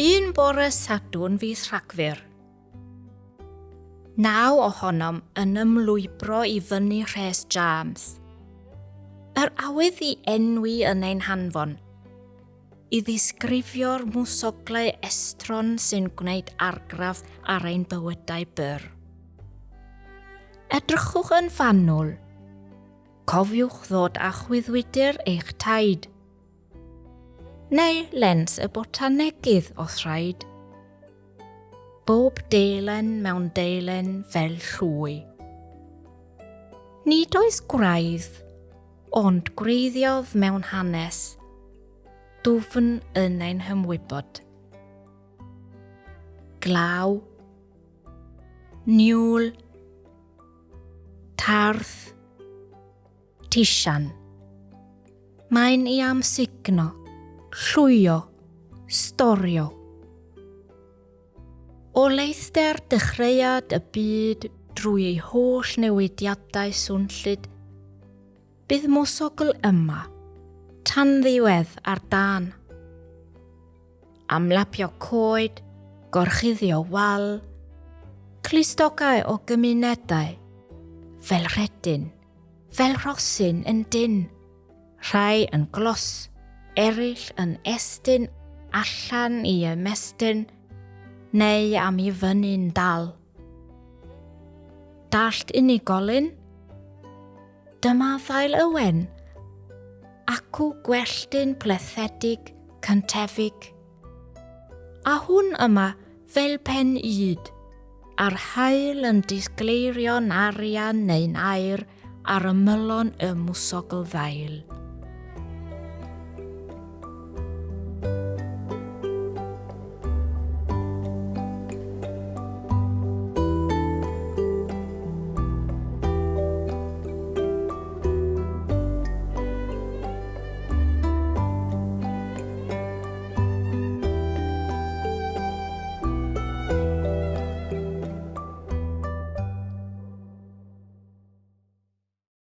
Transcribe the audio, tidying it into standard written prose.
Un bore Sadwrn fis Rhagfyr. 9 ohonom yn ymlwybro I fyny rhes jams. Yr awydd I enwi yn ein hanfon, I ddisgrifio'r mwsoglau estron sy'n gwneud argraff ar ein bywydau byr. Edrychwch yn fanwl. Cofiwch ddod â chwyddwydr eich taid. Neu lens y botanegydd os rhaid. Bob deilen mewn deilen fel llwy. Nid oes gwraidd, ond gwreiddiodd mewn hanes, dwfn yn ein hymwybod. Glaw, niwl, tarth, tisian. Mae'n I amsugno, llwyo, storio. O leithder dechreuad y byd drwy ei holl newidiadau swnllyd, bydd mwsogl yma, tan ddiwedd ar dan. Amlapio coed, gorchuddio wal, clustogau o gymunedau, fel rhedyn, fel rosyn yn dyn, rhai yn glos, eraill yn estyn allan I ymestyn, neu am I fyny'n dal. Dallt unigolyn? Dyma ddail ywen, acw gwelltyn plethedig, cyntefig. A hwn yma fel pen yd, a'r haul yn disgleirio'n arian neu'n air ar ymylon y mwsogl ddail.